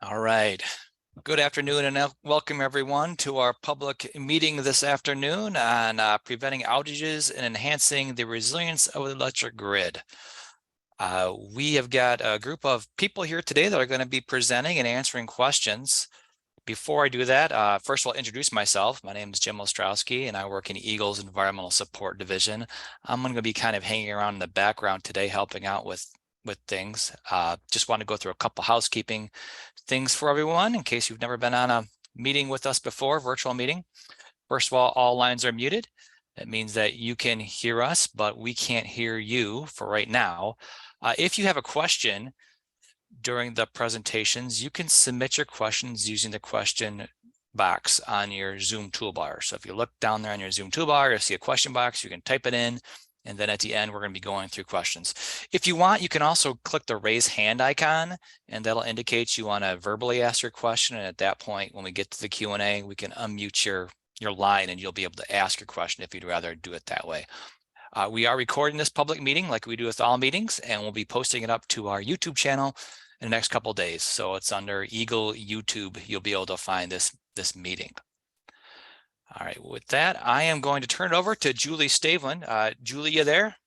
All right. Good afternoon and welcome everyone to our public meeting this afternoon on preventing outages and enhancing the resilience of the electric grid. We have got a group of people here today that are going to be presenting and answering questions. Before I do that, first of all, introduce myself. My name is Jim Ostrowski and I work in EGLE's Environmental Support Division. I'm going to be kind of hanging around in the background today, helping out with things. Just want to go through a couple housekeeping things for everyone in case you've never been on a meeting with us before, virtual meeting. First of all lines are muted. That means that you can hear us, but we can't hear you for right now. If you have a question during the presentations, you can submit your questions using the question box on your Zoom toolbar. So if you look down there on your Zoom toolbar, you'll see a question box, you can type it in. And then at the end, we're going to be going through questions. If you want, you can also click the raise hand icon, and that'll indicate you want to verbally ask your question. And at that point, when we get to the Q&A, we can unmute your line and you'll be able to ask your question if you'd rather do it that way. We are recording this public meeting like we do with all meetings, and we'll be posting it up to our YouTube channel in the next couple of days. So it's under EGLE YouTube. You'll be able to find this meeting. All right, with that, I am going to turn it over to Julie Staveland. Julie, you there?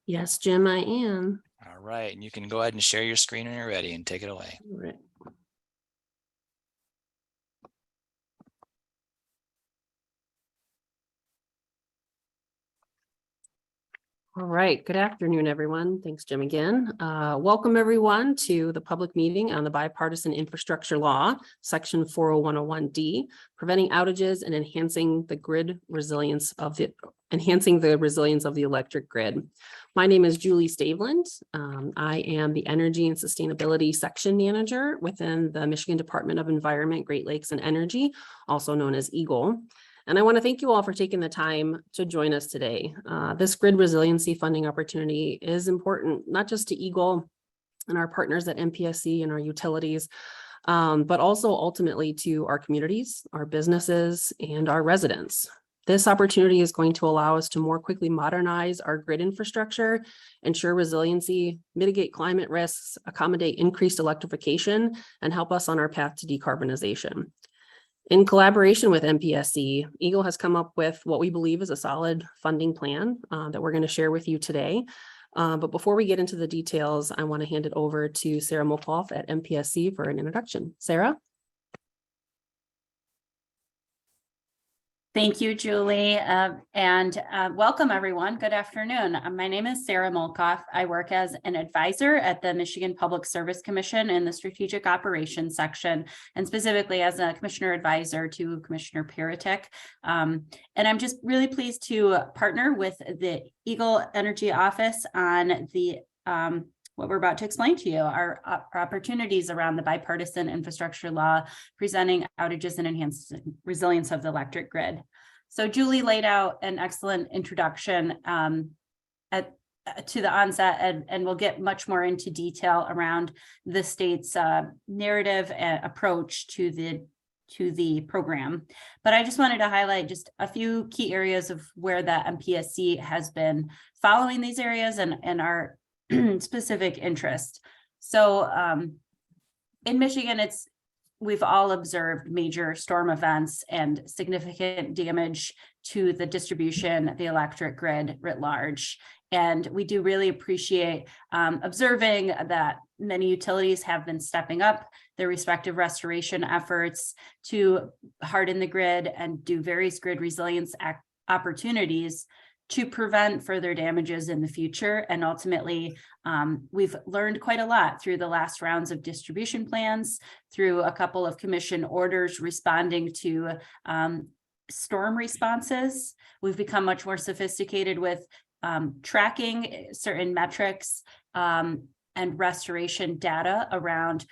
Yes, Jim, I am. All right, and you can go ahead and share your screen when you're ready and take it away. All right. All right, good afternoon, everyone. Thanks, Jim, again. Welcome, everyone, to the public meeting on the Bipartisan Infrastructure Law, Section 40101D, preventing outages and enhancing the resilience of the electric grid. My name is Julie Staveland. I am the Energy and Sustainability Section Manager within the Michigan Department of Environment, Great Lakes and Energy, also known as EGLE. And I want to thank you all for taking the time to join us today. This grid resiliency funding opportunity is important, not just to EGLE and our partners at MPSC and our utilities, but also ultimately to our communities, our businesses, and our residents. This opportunity is going to allow us to more quickly modernize our grid infrastructure, ensure resiliency, mitigate climate risks, accommodate increased electrification, and help us on our path to decarbonization. In collaboration with MPSC, EGLE has come up with what we believe is a solid funding plan that we're going to share with you today. But before we get into the details, I want to hand it over to Sarah Molkoff at MPSC for an introduction. Sarah? Thank you, Julie, and welcome everyone. Good afternoon. My name is Sarah Molkoff. I work as an advisor at the Michigan Public Service Commission in the Strategic Operations section, and specifically as a commissioner advisor to Commissioner Peritek. And I'm just really pleased to partner with the EGLE Energy Office on the what we're about to explain to you, our opportunities around the Bipartisan Infrastructure Law, presenting outages and enhancing resilience of the electric grid. So Julie laid out an excellent introduction to the onset, and we'll get much more into detail around the state's narrative and approach to the program. But I just wanted to highlight just a few key areas of where the MPSC has been following these areas and our specific interest. So in Michigan, we've all observed major storm events and significant damage to the distribution, the electric grid writ large. And we do really appreciate observing that many utilities have been stepping up their respective restoration efforts to harden the grid and do various grid resilience opportunities to prevent further damages in the future. And ultimately, we've learned quite a lot through the last rounds of distribution plans, through a couple of commission orders responding to storm responses. We've become much more sophisticated with tracking certain metrics and restoration data around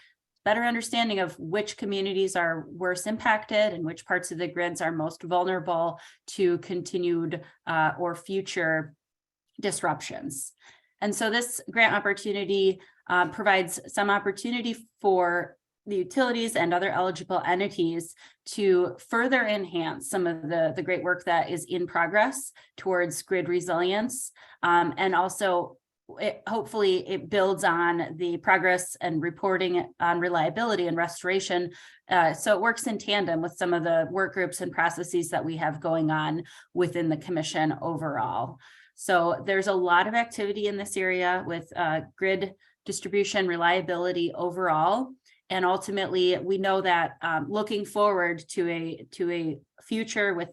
better understanding of which communities are worse impacted and which parts of the grids are most vulnerable to continued or future disruptions. And so this grant opportunity provides some opportunity for the utilities and other eligible entities to further enhance some of the great work that is in progress towards grid resilience, and also hopefully it builds on the progress and reporting on reliability and restoration. So it works in tandem with some of the work groups and processes that we have going on within the commission overall. So there's a lot of activity in this area with grid distribution reliability overall. And ultimately, we know that looking forward to a future with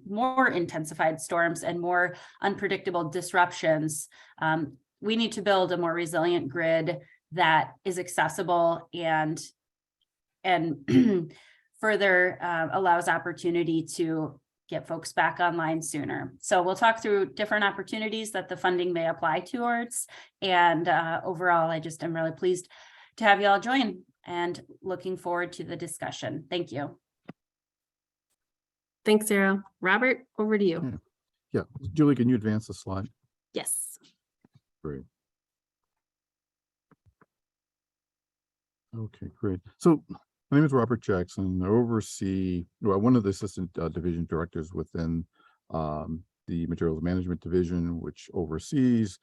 more intensified storms and more unpredictable disruptions, we need to build a more resilient grid that is accessible and further allows opportunity to get folks back online sooner. So we'll talk through different opportunities that the funding may apply towards. And overall, I just am really pleased to have you all join and looking forward to the discussion. Thank you. Thanks, Sarah. Robert, over to you. Yeah. Julie, can you advance the slide? Yes. Great. Okay, great. So my name is Robert Jackson. I oversee, one of the assistant division directors within the Materials Management Division, which oversees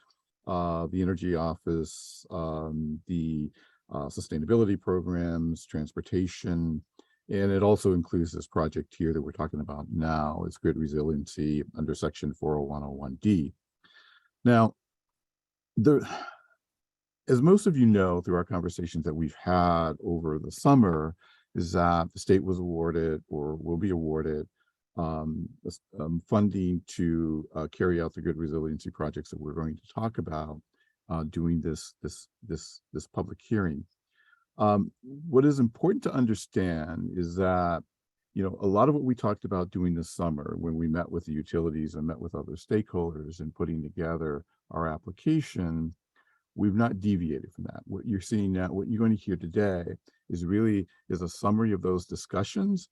the Energy Office, the sustainability programs, transportation, and it also includes this project here that we're talking about now. It's grid resiliency under Section 40101D. Now, as most of you know through our conversations that we've had over the summer, is that the state was awarded or will be awarded funding to carry out the grid resiliency projects that we're going to talk about doing this public hearing. What is important to understand is that, you know, a lot of what we talked about doing this summer when we met with the utilities and met with other stakeholders and putting together our application, we've not deviated from that. What you're seeing now, what you're going to hear today is a summary of those discussions,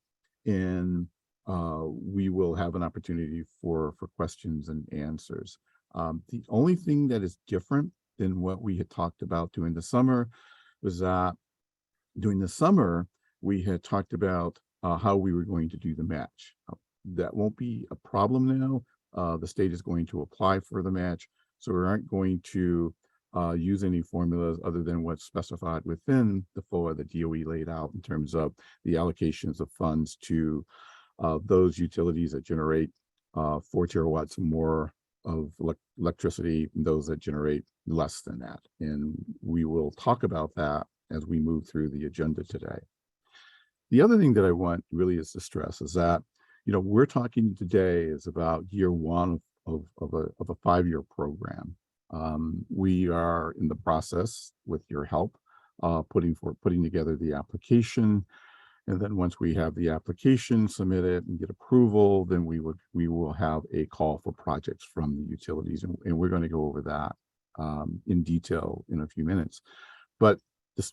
and we will have an opportunity for questions and answers. The only thing that is different than what we had talked about during the summer was that during the summer, we had talked about how we were going to do the match. That won't be a problem now. The state is going to apply for the match, so we aren't going to use any formulas other than what's specified within the FOA that DOE laid out in terms of the allocations of funds to those utilities that generate 4 terawatts more of electricity, and those that generate less than that. And we will talk about that as we move through the agenda today. The other thing that I want really is to stress is that, you know, we're talking today is about year one of a 5-year program. We are in the process, with your help, putting together the application. And then once we have the application submitted and get approval, then we will have a call for projects from the utilities. And we're going to go over that in detail in a few minutes. But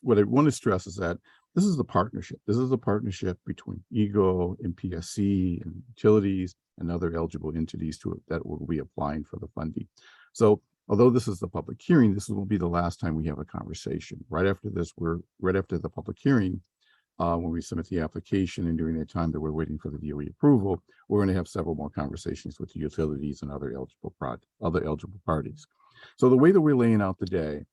what I want to stress is that this is a partnership. This is a partnership between EGLE and PSC and utilities and other eligible entities that will be applying for the funding. So although this is the public hearing, this will be the last time we have a conversation. Right after this, right after the public hearing, when we submit the application and during the time that we're waiting for the DOE approval, we're going to have several more conversations with the utilities and other eligible parties. So the way that we're laying out today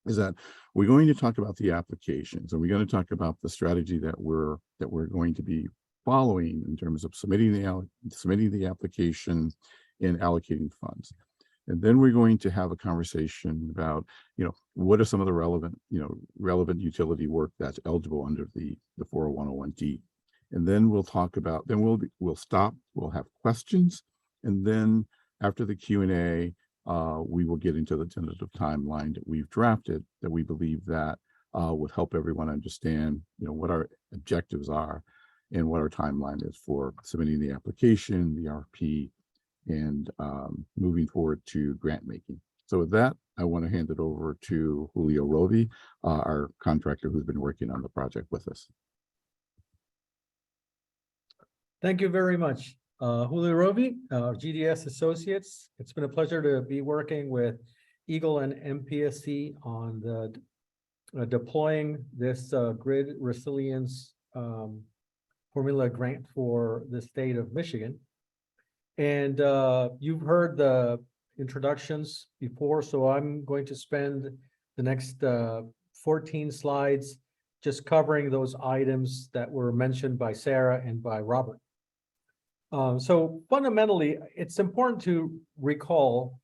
is that we're going to talk about the applications, and we're going to talk about the strategy that we're going to be following in terms of submitting the application and allocating funds. And then we're going to have a conversation about, you know, what are some of the relevant utility work that's eligible under the 40101D. And then we'll talk about, we'll stop, we'll have questions. And then after the Q&A, we will get into the tentative timeline that we've drafted that we believe that would help everyone understand, you know, what our objectives are and what our timeline is for submitting the application, the RFP, and moving forward to grant making. So with that, I want to hand it over to Julio Rovi, our contractor who's been working on the project with us. Thank you very much. Julio Rovi, GDS Associates. It's been a pleasure to be working with EGLE and MPSC on the deploying this grid resilience formula grant for the state of Michigan. And you've heard the introductions before, so I'm going to spend the next 14 slides just covering those items that were mentioned by Sarah and by Robert. So fundamentally, it's important to recall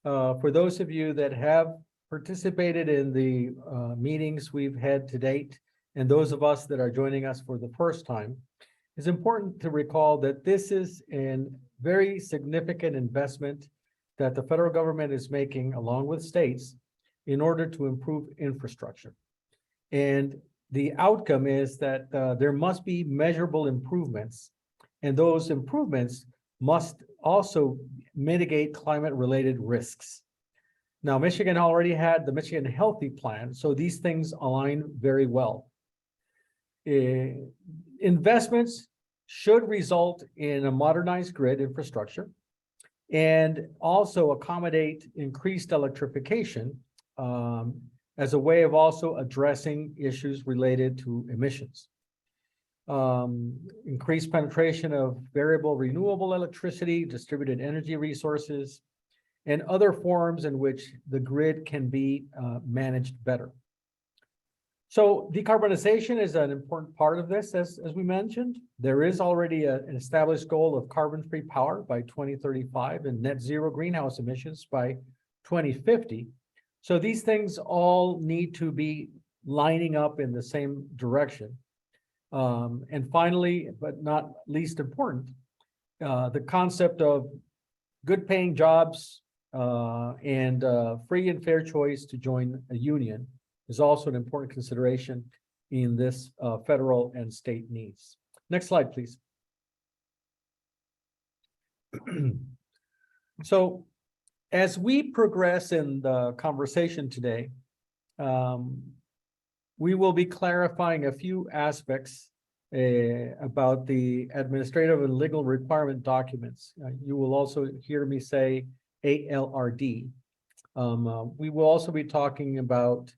for those of you that have participated in the meetings we've had to date, and those of us that are joining us for the first time, it's important to recall that this is a very significant investment that the federal government is making along with states in order to improve infrastructure. And the outcome is that there must be measurable improvements, and those improvements must also mitigate climate-related risks. Now, Michigan already had the Michigan Healthy Plan, so these things align very well. Investments should result in a modernized grid infrastructure and also accommodate increased electrification as a way of also addressing issues related to emissions. Increased penetration of variable renewable electricity, distributed energy resources, and other forms in which the grid can be managed better. So decarbonization is an important part of this, as we mentioned. There is already an established goal of carbon-free power by 2035 and net zero greenhouse emissions by 2050. So these things all need to be lining up in the same direction. And finally, but not least important, the concept of good paying jobs and free and fair choice to join a union is also an important consideration in this federal and state needs. Next slide, please. So as we progress in the conversation today, we will be clarifying a few aspects about the administrative and legal requirement documents. You will also hear me say ALRD. We will also be talking about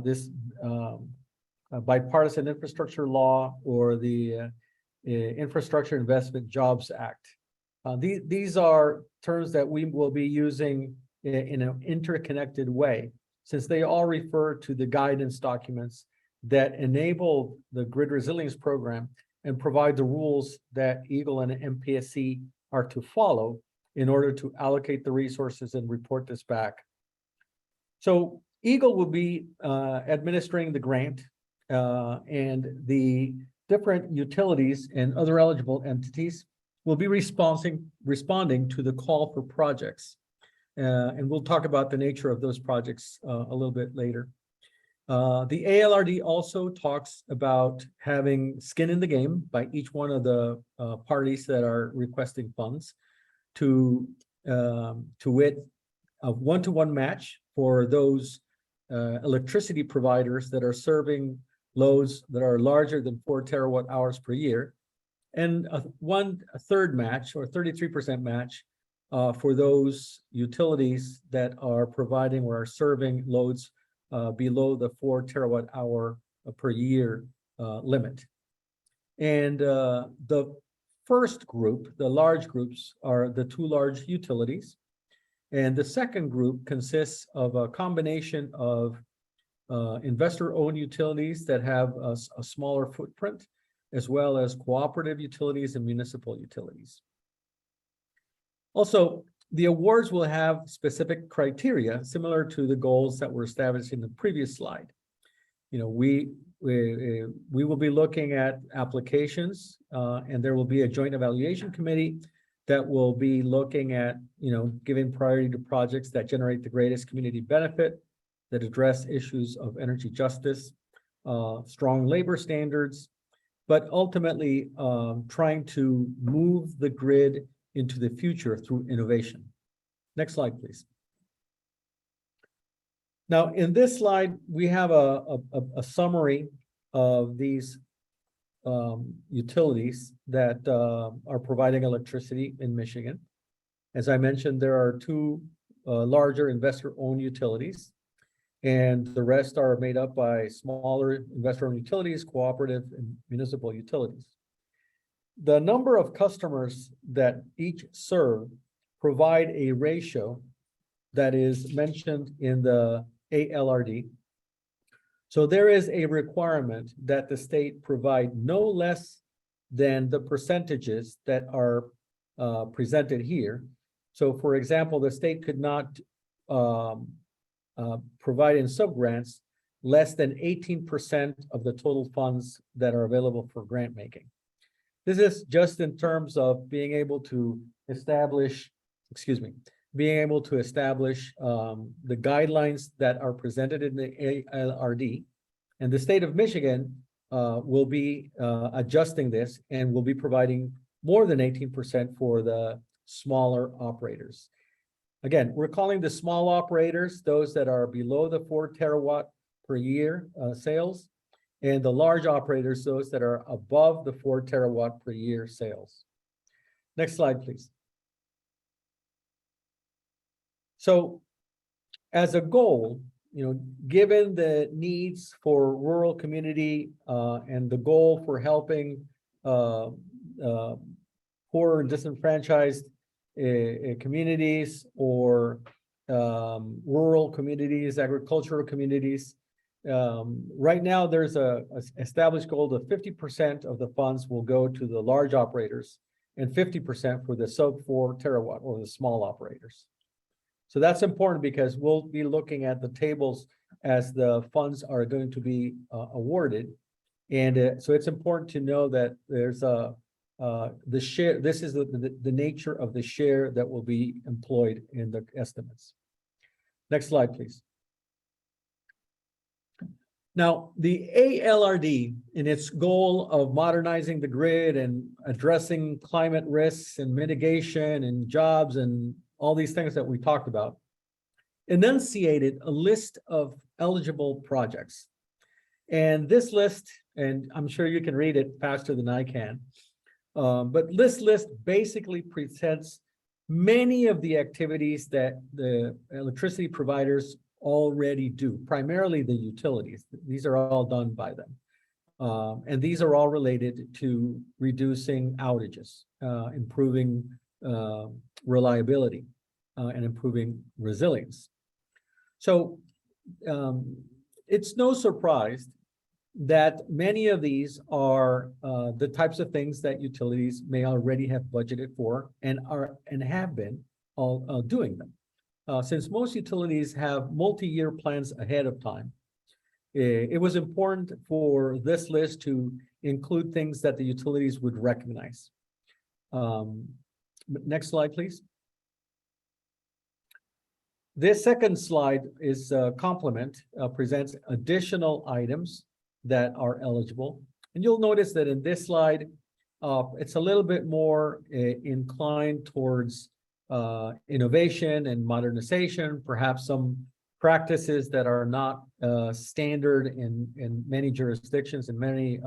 this Bipartisan Infrastructure Law or the Infrastructure Investment Jobs Act. These are terms that we will be using in an interconnected way, since they all refer to the guidance documents that enable the grid resilience program and provide the rules that EGLE and MPSC are to follow in order to allocate the resources and report this back. So EGLE will be administering the grant, and the different utilities and other eligible entities will be responding to the call for projects. And we'll talk about the nature of those projects a little bit later. The ALRD also talks about having skin in the game by each one of the parties that are requesting funds to wit a one-to-one match for those electricity providers that are serving loads that are larger than 4 terawatt hours per year, and a third match or 33% match for those utilities that are providing or are serving loads below the 4 terawatt hour per year limit. And the first group, the large groups, are the 2 large utilities. And the second group consists of a combination of investor-owned utilities that have a smaller footprint, as well as cooperative utilities and municipal utilities. Also, the awards will have specific criteria similar to the goals that were established in the previous slide. You know, we will be looking at applications, and there will be a joint evaluation committee that will be looking at, giving priority to projects that generate the greatest community benefit, that address issues of energy justice, strong labor standards, but ultimately trying to move the grid into the future through innovation. Next slide, please. Now, in this slide, we have a summary of these utilities that are providing electricity in Michigan. As I mentioned, there are 2 larger investor-owned utilities, and the rest are made up by smaller investor-owned utilities, cooperative, and municipal utilities. The number of customers that each serve provide a ratio that is mentioned in the ALRD. So there is a requirement that the state provide no less than the percentages that are presented here. So for example, the state could not provide in subgrants less than 18% of the total funds that are available for grant making. This is just in terms of being able to establish, the guidelines that are presented in the ALRD. And the state of Michigan will be adjusting this and will be providing more than 18% for the smaller operators. Again, we're calling the small operators those that are below the 4 terawatt per year sales, and the large operators those that are above the 4 terawatt per year sales. Next slide, please. So as a goal, given the needs for rural community and the goal for helping poor and disenfranchised communities or rural communities, agricultural communities, right now there's a established goal that 50% of the funds will go to the large operators and 50% for the sub 4 terawatt or the small operators. So that's important because we'll be looking at the tables as the funds are going to be awarded. And so it's important to know that there's the share, this is the nature of the share that will be employed in the estimates. Next slide, please. Now, the ALRD, in its goal of modernizing the grid and addressing climate risks and mitigation and jobs and all these things that we talked about, enunciated a list of eligible projects. And this list, and I'm sure you can read it faster than I can, but this list basically presents many of the activities that the electricity providers already do, primarily the utilities. These are all done by them. And these are all related to reducing outages, improving reliability, and improving resilience. So it's no surprise that many of these are the types of things that utilities may already have budgeted for and have been all doing them. Since most utilities have multi-year plans ahead of time, it was important for this list to include things that the utilities would recognize. Next slide, please. This second slide is a complement, presents additional items that are eligible. And you'll notice that in this slide, it's a little bit more inclined towards innovation and modernization, perhaps some practices that are not standard in many jurisdictions and many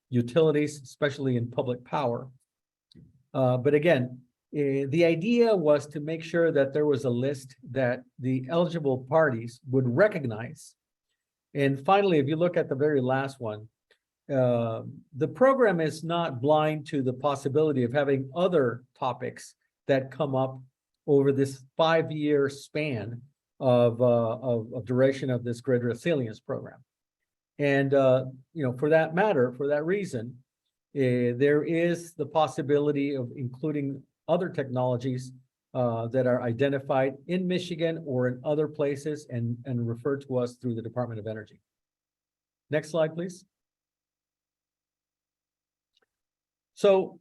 utilities, especially in public power. But again, the idea was to make sure that there was a list that the eligible parties would recognize. And finally, if you look at the very last one, the program is not blind to the possibility of having other topics that come up over this 5-year span of duration of this grid resilience program. And for that matter, for that reason, there is the possibility of including other technologies that are identified in Michigan or in other places and referred to us through the Department of Energy. Next slide, please. So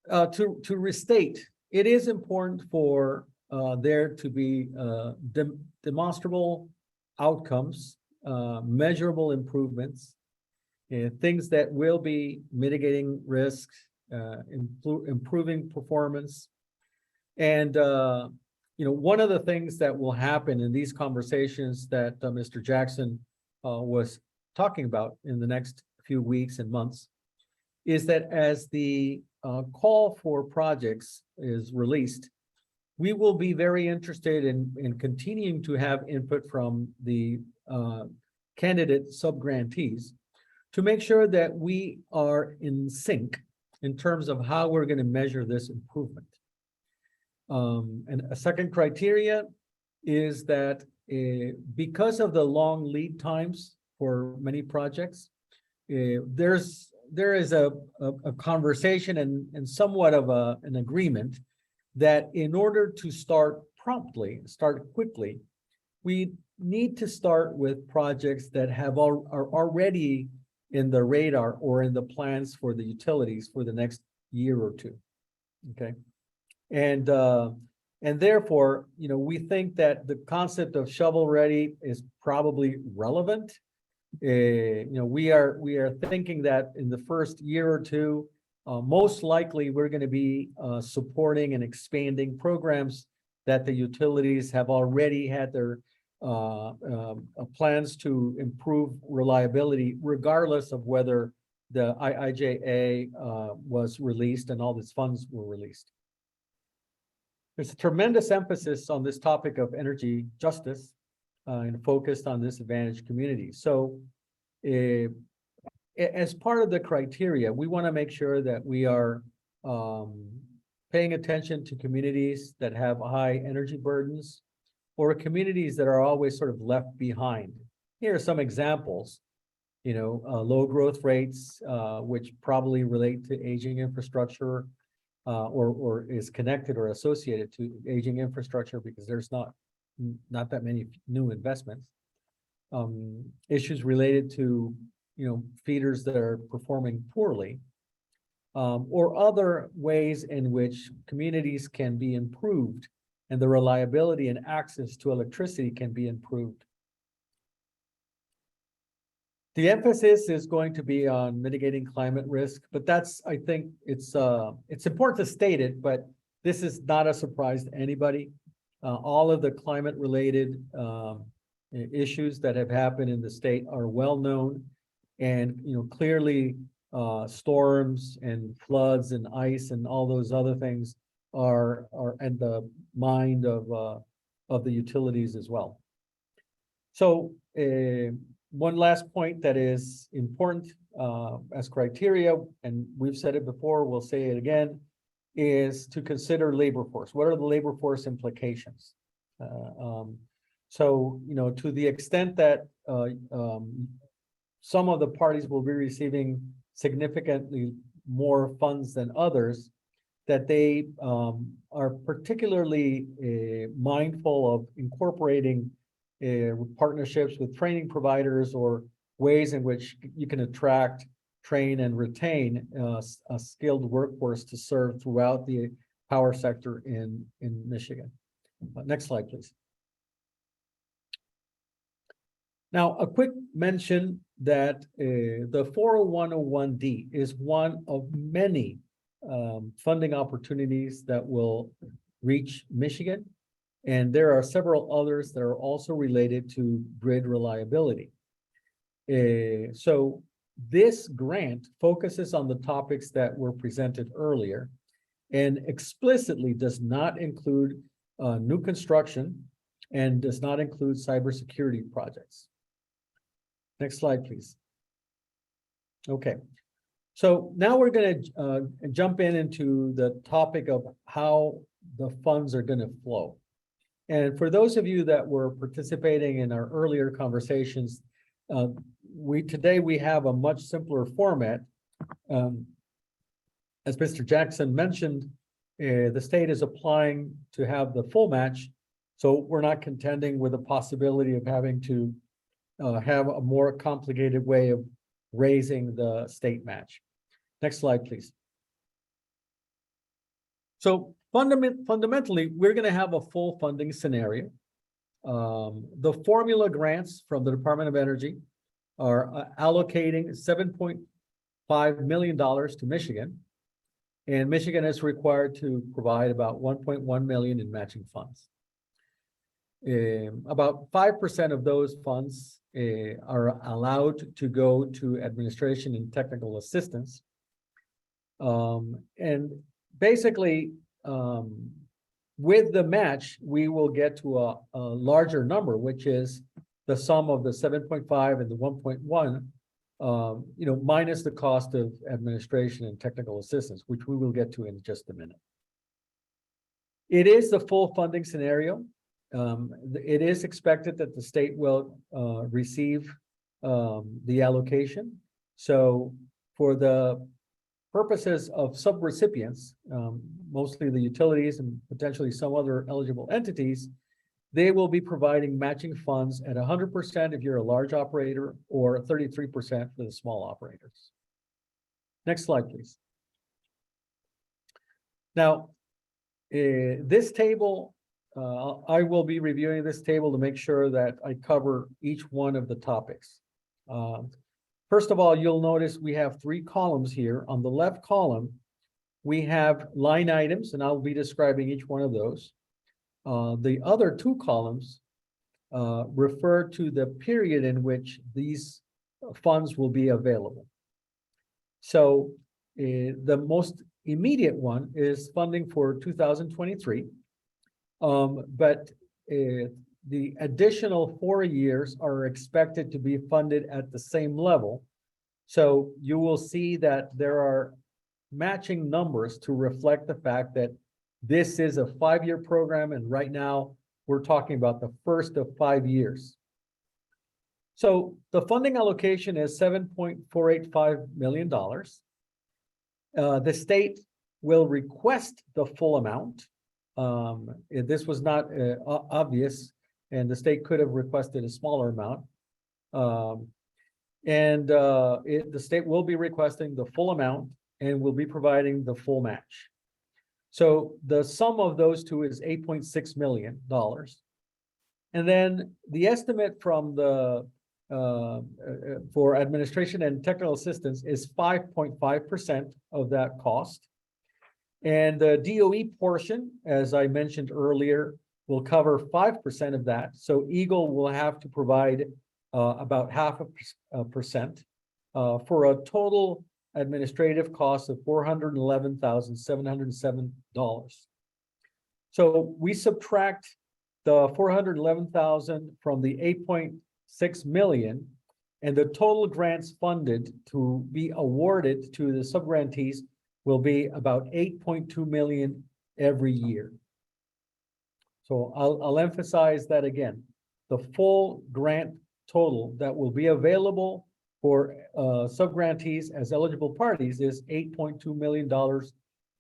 to restate, it is important for there to be demonstrable outcomes, measurable improvements, things that will be mitigating risks, improving performance. And one of the things that will happen in these conversations that Mr. Jackson was talking about in the next few weeks and months is that as the call for projects is released, we will be very interested in continuing to have input from the candidate subgrantees to make sure that we are in sync in terms of how we're going to measure this improvement. And a second criteria is that because of the long lead times for many projects, there is a conversation and somewhat of an agreement that in order to start promptly, start quickly, we need to start with projects that are already in the radar or in the plans for the utilities for the next year or two. Okay. And therefore, we think that the concept of shovel ready is probably relevant. We are thinking that in the first year or two, most likely we're going to be supporting and expanding programs that the utilities have already had their plans to improve reliability, regardless of whether the IIJA was released and all these funds were released. There's a tremendous emphasis on this topic of energy justice and focused on disadvantaged communities. So as part of the criteria, we want to make sure that we are paying attention to communities that have high energy burdens or communities that are always sort of left behind. Here are some examples, low growth rates, which probably relate to aging infrastructure or is connected or associated to aging infrastructure because there's not that many new investments. Issues related to, feeders that are performing poorly, or other ways in which communities can be improved and the reliability and access to electricity can be improved. The emphasis is going to be on mitigating climate risk, but I think it's important to state it, but this is not a surprise to anybody. All of the climate related issues that have happened in the state are well known, and clearly storms and floods and ice and all those other things are in the mind of the utilities as well. So one last point that is important as criteria, and we've said it before, we'll say it again, is to consider labor force. What are the labor force implications? So, to the extent that some of the parties will be receiving significantly more funds than others, that they are particularly mindful of incorporating partnerships with training providers or ways in which you can attract, train, and retain a skilled workforce to serve throughout the power sector in Michigan. Next slide, please. Now, a quick mention that the 40101D is one of many funding opportunities that will reach Michigan. And there are several others that are also related to grid reliability. So this grant focuses on the topics that were presented earlier and explicitly does not include new construction and does not include cybersecurity projects. Next slide, please. Okay, so now we're going to jump into the topic of how the funds are going to flow. And for those of you that were participating in our earlier conversations, today we have a much simpler format. As Mr. Jackson mentioned, the state is applying to have the full match, so we're not contending with the possibility of having to have a more complicated way of raising the state match. Next slide, please. So fundamentally, we're going to have a full funding scenario. The formula grants from the Department of Energy are allocating $7.5 million to Michigan, and Michigan is required to provide about $1.1 million in matching funds. About 5% of those funds are allowed to go to administration and technical assistance. And basically, with the match, we will get to a larger number, which is the sum of the 7.5 and the 1.1, minus the cost of administration and technical assistance, which we will get to in just a minute. It is the full funding scenario. It is expected that the state will receive the allocation. So for the purposes of subrecipients, mostly the utilities and potentially some other eligible entities, they will be providing matching funds at 100% if you're a large operator or 33% for the small operators. Next slide, please. Now, this table, I will be reviewing this table to make sure that I cover each one of the topics. First of all, you'll notice we have 3 columns here. On the left column, we have line items, and I'll be describing each one of those. The other 2 columns refer to the period in which these funds will be available. So the most immediate one is funding for 2023, but the additional 4 years are expected to be funded at the same level. So you will see that there are matching numbers to reflect the fact that this is a 5-year program, and right now we're talking about the first of 5 years. So the funding allocation is $7.485 million. The state will request the full amount. This was not obvious, and the state could have requested a smaller amount. The state will be requesting the full amount and will be providing the full match. So the sum of those two is $8.6 million. And then the estimate from the for administration and technical assistance is 5.5% of that cost. And the DOE portion, as I mentioned earlier, will cover 5% of that. So EGLE will have to provide about 0.5% for a total administrative cost of $411,707. So we subtract the $411,000 from the $8.6 million, and the total grants funded to be awarded to the subgrantees will be about $8.2 million every year. So I'll emphasize that again. The full grant total that will be available for subgrantees as eligible parties is $8.2 million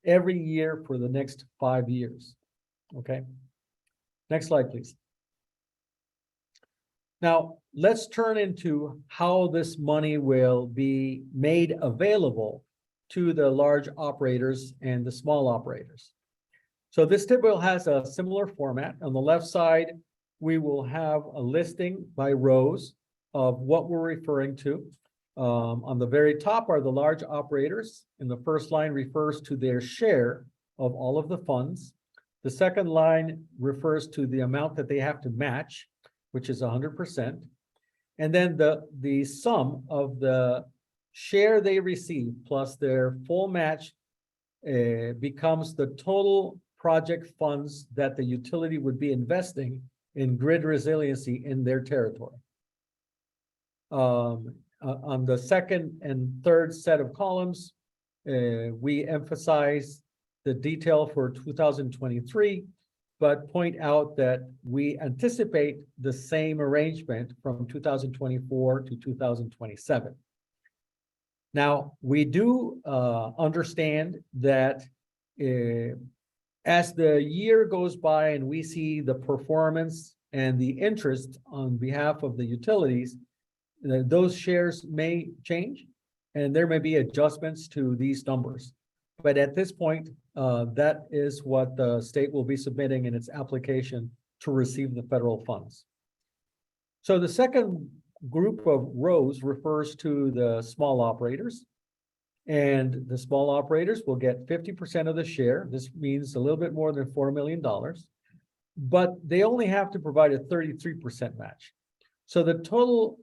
every year for the next 5 years. Okay. Next slide, please. Now, let's turn into how this money will be made available to the large operators and the small operators. So this table has a similar format. On the left side, we will have a listing by rows of what we're referring to. On the very top are the large operators, and the first line refers to their share of all of the funds. The second line refers to the amount that they have to match, which is 100%. And then the sum of the share they receive plus their full match becomes the total project funds that the utility would be investing in grid resiliency in their territory. On the second and third set of columns, we emphasize the detail for 2023, but point out that we anticipate the same arrangement from 2024 to 2027. Now, we do understand that as the year goes by and we see the performance and the interest on behalf of the utilities, those shares may change and there may be adjustments to these numbers. But at this point, that is what the state will be submitting in its application to receive the federal funds. So the second group of rows refers to the small operators, and the small operators will get 50% of the share. This means a little bit more than $4 million, but they only have to provide a 33% match. So the total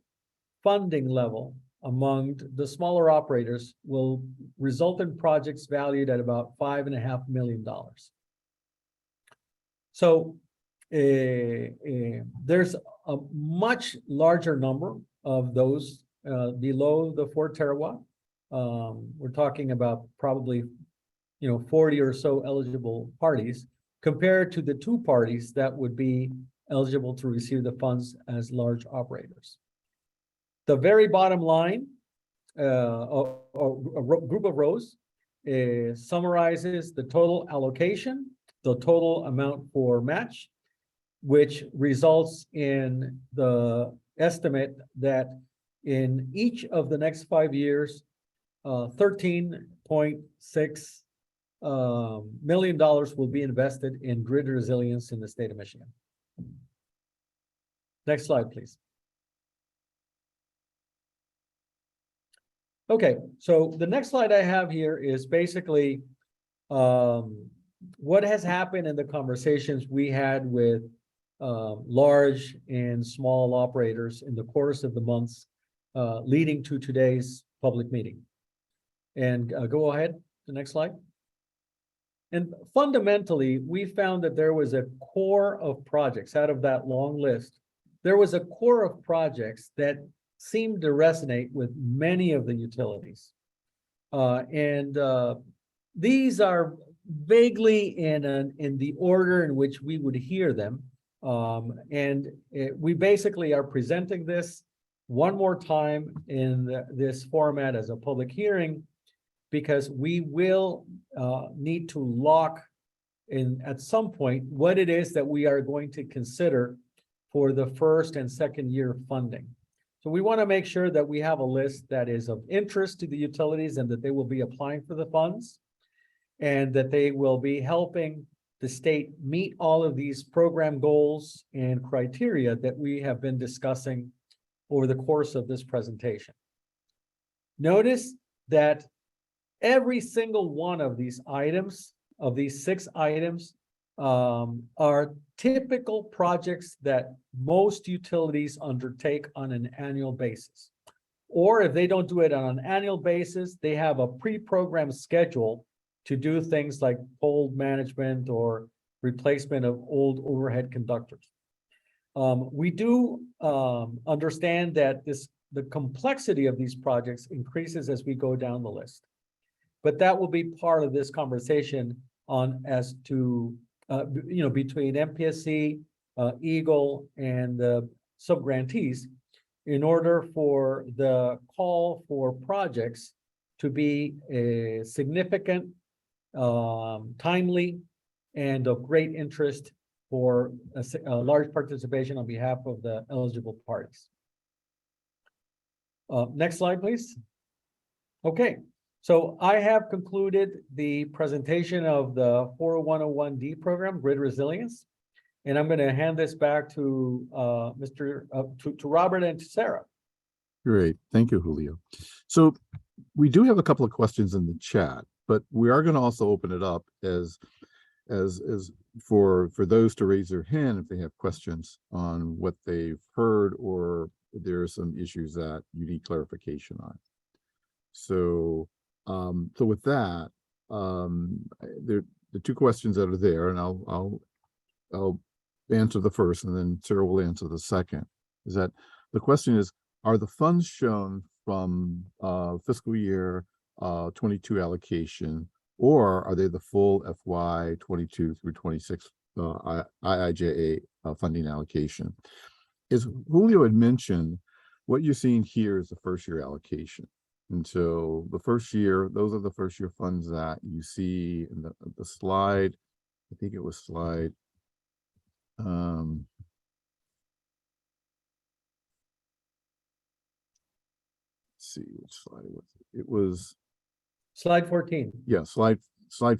funding level among the smaller operators will result in projects valued at about $5.5 million. So there's a much larger number of those below the 4 terawatt. We're talking about probably 40 or so eligible parties. compared to the two parties that would be eligible to receive the funds as large operators. The very bottom line, group of rows, summarizes the total allocation, the total amount for match, which results in the estimate that in each of the next 5 years, $13.6 million will be invested in grid resilience in the state of Michigan. Next slide, please. Okay, so the next slide I have here is basically what has happened in the conversations we had with large and small operators in the course of the months leading to today's public meeting. And go ahead, the next slide. And fundamentally, we found that there was a core of projects out of that long list. There was a core of projects that seemed to resonate with many of the utilities. These are vaguely in the order in which we would hear them. We basically are presenting this one more time in this format as a public hearing, because we will need to lock in at some point what it is that we are going to consider for the first and second year funding. So we want to make sure that we have a list that is of interest to the utilities and that they will be applying for the funds and that they will be helping the state meet all of these program goals and criteria that we have been discussing over the course of this presentation. Notice that every single one of these items, of these 6 items, are typical projects that most utilities undertake on an annual basis. Or if they don't do it on an annual basis, they have a pre-programmed schedule to do things like pole management or replacement of old overhead conductors. We do understand that the complexity of these projects increases as we go down the list. But that will be part of this conversation on as to, between MPSC, EGLE, and the subgrantees in order for the call for projects to be a significant, timely, and of great interest for a large participation on behalf of the eligible parties. Next slide, please. Okay. So I have concluded the presentation of the 40101D program, Grid Resilience, and I'm going to hand this back to to Robert and to Sarah. Great, thank you, Julio. So we do have a couple of questions in the chat, but we are going to also open it up as for those to raise their hand if they have questions on what they've heard or there are some issues that you need clarification on. So with that, the 2 questions that are there, and I'll answer the first, and then Sarah will answer the second. Is that the question is, are the funds shown from fiscal year 22 allocation, or are they the full FY 22 through 26 IIJA funding allocation? As Julio had mentioned, what you're seeing here is the first year allocation. And so the first year, those are the first year funds that you see in the slide. I think it was slide. Let's see which slide it was. It was Slide 14. Yeah, slide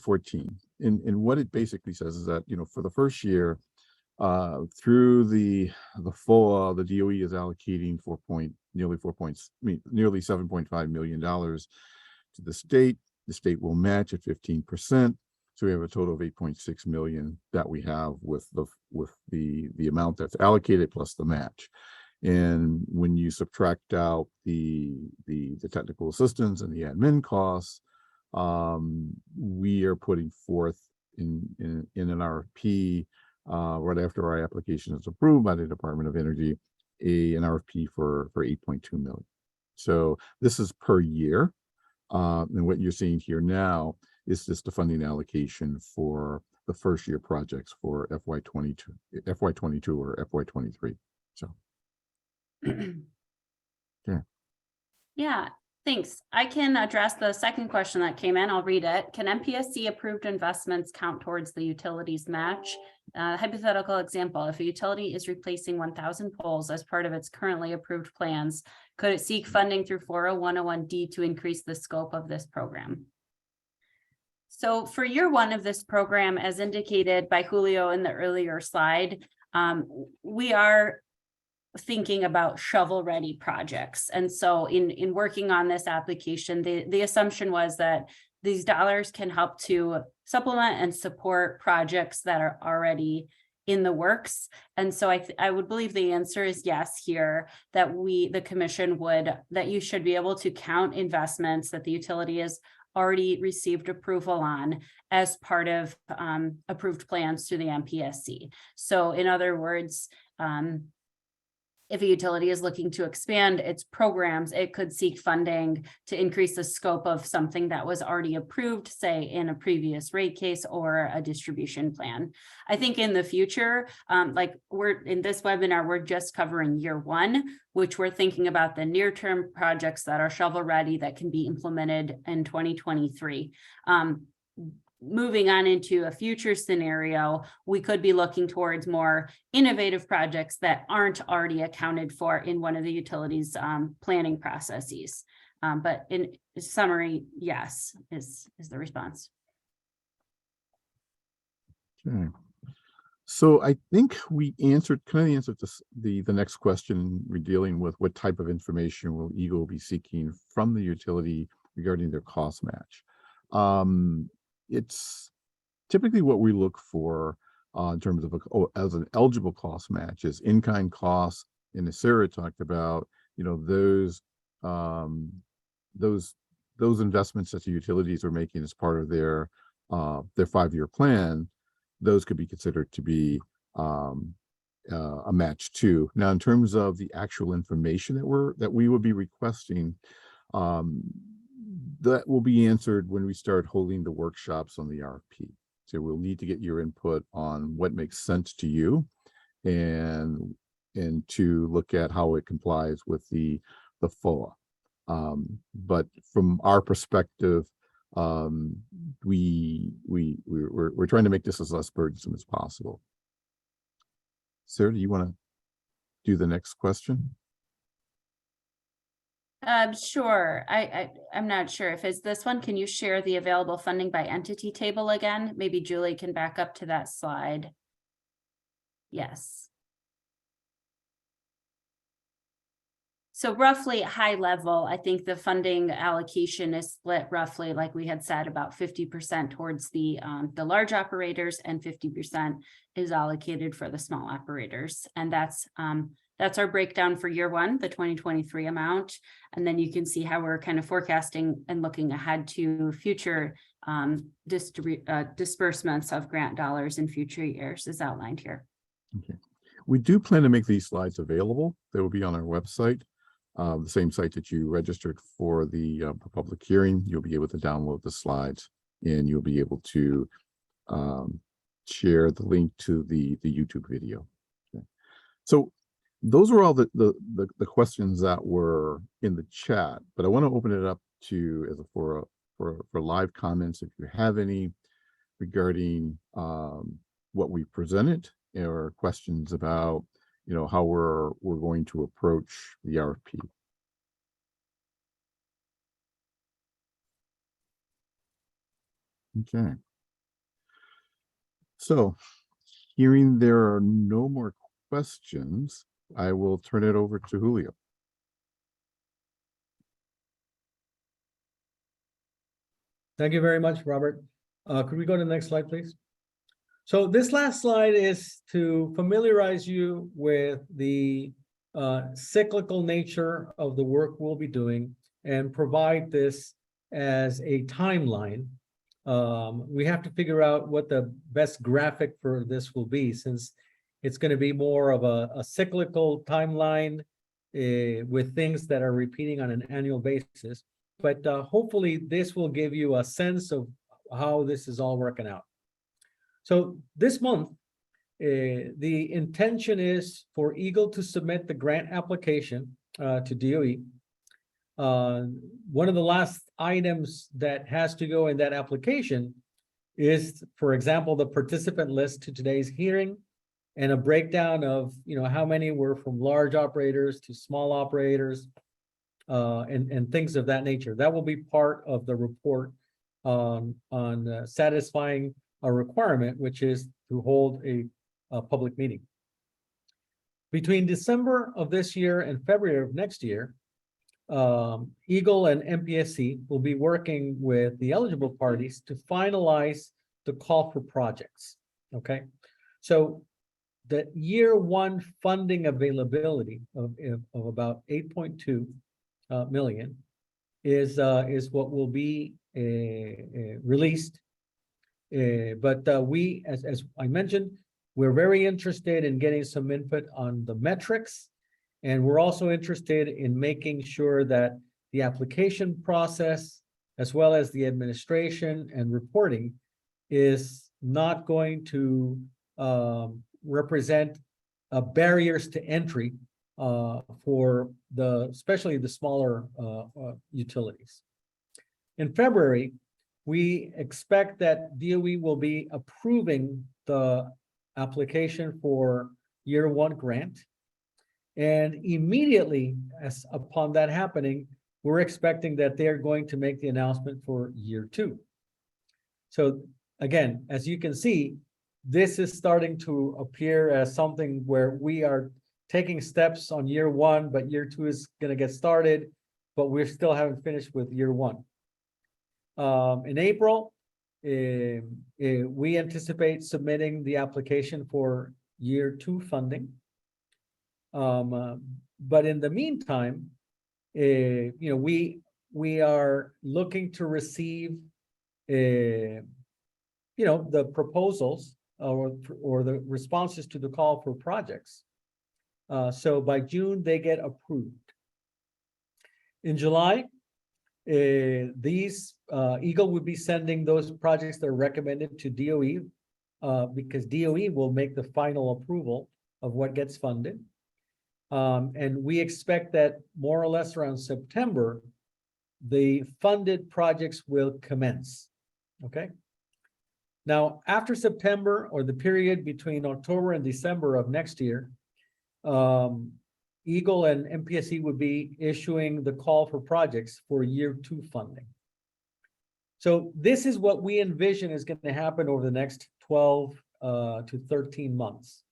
14. And what it basically says is that, for the first year, through the full, the DOE is allocating nearly $7.5 million to the state. The state will match at 15%. So we have a total of 8.6 million that we have with the amount that's allocated plus the match. And when you subtract out the technical assistance and the admin costs, we are putting forth in an RFP right after our application is approved by the Department of Energy, an RFP for 8.2 million. So this is per year. And what you're seeing here now is just the funding allocation for the first year projects for FY22 or FY23. So, yeah. Yeah, thanks. I can address the second question that came in. I'll read it. Can MPSC approved investments count towards the utilities match? Hypothetical example, if a utility is replacing 1,000 poles as part of its currently approved plans, could it seek funding through 40101D to increase the scope of this program? So for year one of this program, as indicated by Julio in the earlier slide, we are thinking about shovel-ready projects. And so in working on this application, the assumption was that these dollars can help to supplement and support projects that are already in the works. And so I would believe the answer is yes here, that the commission that you should be able to count investments that the utility has already received approval on as part of approved plans through the MPSC. So in other words, if a utility is looking to expand its programs, it could seek funding to increase the scope of something that was already approved, say in a previous rate case or a distribution plan. I think in the future, like we're in this webinar, we're just covering year one, which we're thinking about the near-term projects that are shovel-ready that can be implemented in 2023. Moving on into a future scenario, we could be looking towards more innovative projects that aren't already accounted for in one of the utilities planning processes. But in summary, yes, is the response. Okay. So I think we answered this, the next question we're dealing with. What type of information will EGLE be seeking from the utility regarding their cost match? It's typically what we look for in terms of as an eligible cost match is in-kind costs. And as Sarah talked about, those investments that the utilities are making as part of their 5-year plan, those could be considered to be a match too. Now, in terms of the actual information that we would be requesting, that will be answered when we start holding the workshops on the RFP. So we'll need to get your input on what makes sense to you and to look at how it complies with the FOA. But from our perspective, we're trying to make this as less burdensome as possible. Sarah, do you want to do the next question? Sure. I'm not sure if it's this one. Can you share the available funding by entity table again? Maybe Julie can back up to that slide. Yes. So roughly high level, I think the funding allocation is split roughly, like we had said, about 50% towards the large operators and 50% is allocated for the small operators. And that's our breakdown for year one, the 2023 amount. And then you can see how we're kind of forecasting and looking ahead to future disbursements of grant dollars in future years is outlined here. Okay. We do plan to make these slides available. They will be on our website, the same site that you registered for the public hearing. You'll be able to download the slides and you'll be able to share the link to the YouTube video. Okay. So those were all the questions that were in the chat, but I want to open it up to for live comments if you have any regarding what we presented or questions about how we're going to approach the RFP. Okay. So hearing there are no more questions, I will turn it over to Julio. Thank you very much, Robert. Could we go to the next slide, please? So this last slide is to familiarize you with the cyclical nature of the work we'll be doing and provide this as a timeline. We have to figure out what the best graphic for this will be, since it's going to be more of a cyclical timeline with things that are repeating on an annual basis. But hopefully this will give you a sense of how this is all working out. So this month, the intention is for EGLE to submit the grant application to DOE. One of the last items that has to go in that application is, for example, the participant list to today's hearing and a breakdown of, how many were from large operators to small operators, and things of that nature. That will be part of the report on satisfying a requirement, which is to hold a public meeting. Between December of this year and February of next year, EGLE and MPSC will be working with the eligible parties to finalize the call for projects. Okay, so the year one funding availability of about 8.2 million is what will be released. But we, as I mentioned, we're very interested in getting some input on the metrics, and we're also interested in making sure that the application process, as well as the administration and reporting, is not going to represent barriers to entry for especially the smaller utilities. In February, we expect that DOE will be approving the application for year one grant. And immediately upon that happening, we're expecting that they're going to make the announcement for year two. So again, as you can see, this is starting to appear as something where we are taking steps on year one, but year two is going to get started, but we still haven't finished with year one. In April, we anticipate submitting the application for year two funding. But in the meantime, we are looking to receive, the proposals or the responses to the call for projects. So by June, they get approved. In July, EGLE will be sending those projects that are recommended to DOE, because DOE will make the final approval of what gets funded. And we expect that more or less around September, the funded projects will commence. Okay. Now, after September, or the period between October and December of next year, EGLE and MPSC would be issuing the call for projects for year two funding. So this is what we envision is going to happen over the next 12 to 13 months.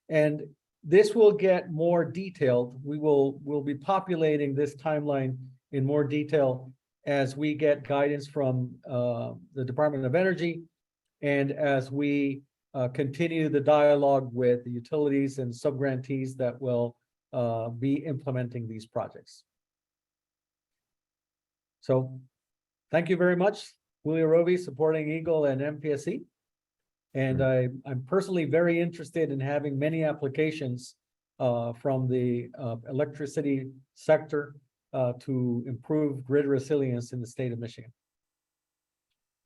And this will get more detailed. We'll be populating this timeline in more detail as we get guidance from the Department of Energy, and as we continue the dialogue with the utilities and subgrantees that will be implementing these projects. So thank you very much, Julio Rovi, supporting EGLE and MPSC. And I'm personally very interested in having many applications from the electricity sector to improve grid resilience in the state of Michigan.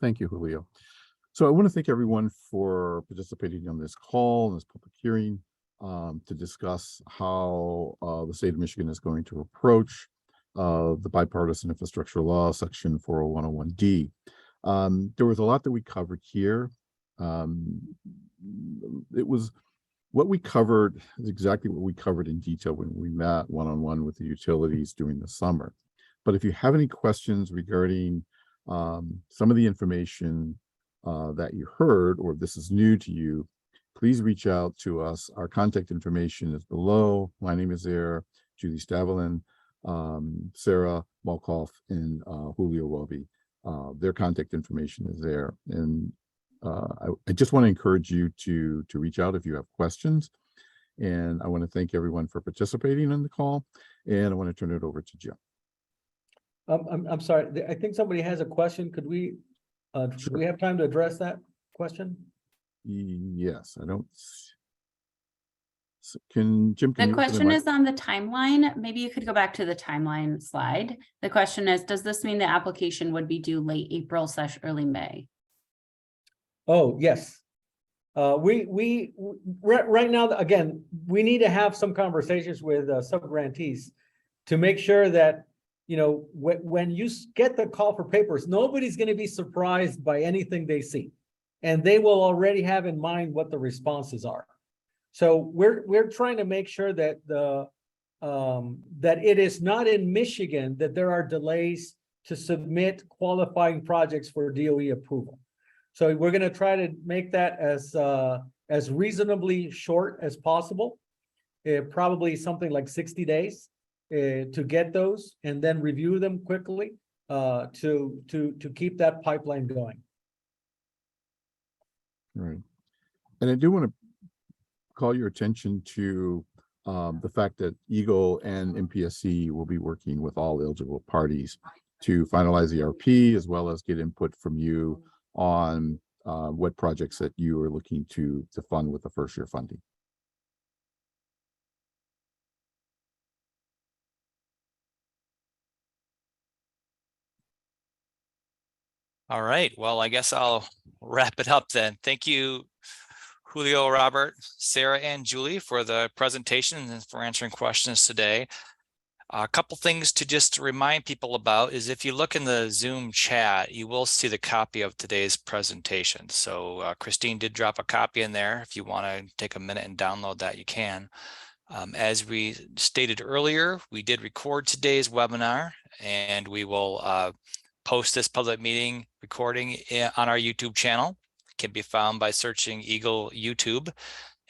Thank you, Julio. So I want to thank everyone for participating on this call, this public hearing, to discuss how the state of Michigan is going to approach the Bipartisan Infrastructure Law, Section 40101D. There was a lot that we covered here. It was what we covered is exactly what we covered in detail when we met one-on-one with the utilities during the summer. But if you have any questions regarding some of the information that you heard, or if this is new to you, please reach out to us. Our contact information is below. My name is there, Julie Stavelin, Sarah Malkoff, and Julio Rovi. Their contact information is there. And I just want to encourage you to reach out if you have questions. And I want to thank everyone for participating in the call. And I want to turn it over to Jim. I'm sorry. I think somebody has a question. Could we do we have time to address that question? Yes, I don't. So Jim? The question is on the timeline. Maybe you could go back to the timeline slide. The question is, does this mean the application would be due late April / early May? Oh, yes. Right now, again, we need to have some conversations with sub-grantees to make sure that, you know, when you get the call for papers, nobody's going to be surprised by anything they see. And they will already have in mind what the responses are. So we're trying to make sure that that it is not in Michigan that there are delays to submit qualifying projects for DOE approval. So we're going to try to make that as reasonably short as possible. Probably something like 60 days to get those and then review them quickly to keep that pipeline going. Right. And I do want to call your attention to the fact that EGLE and MPSC will be working with all eligible parties to finalize the RP, as well as get input from you on what projects that you are looking to fund with the first year funding. All right, well, I guess I'll wrap it up then. Thank you, Julio, Robert, Sarah, and Julie for the presentation and for answering questions today. A couple things to just remind people about is if you look in the Zoom chat, you will see the copy of today's presentation. So Christine did drop a copy in there. If you want to take a minute and download that, you can. As we stated earlier, we did record today's webinar, and we will post this public meeting recording on our YouTube channel. It can be found by searching EGLE YouTube,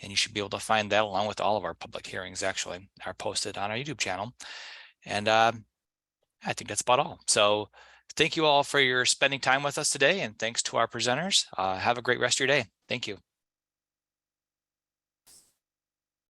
and you should be able to find that along with all of our public hearings actually are posted on our YouTube channel. And I think that's about all. So thank you all for your spending time with us today, and thanks to our presenters. Have a great rest of your day. Thank you.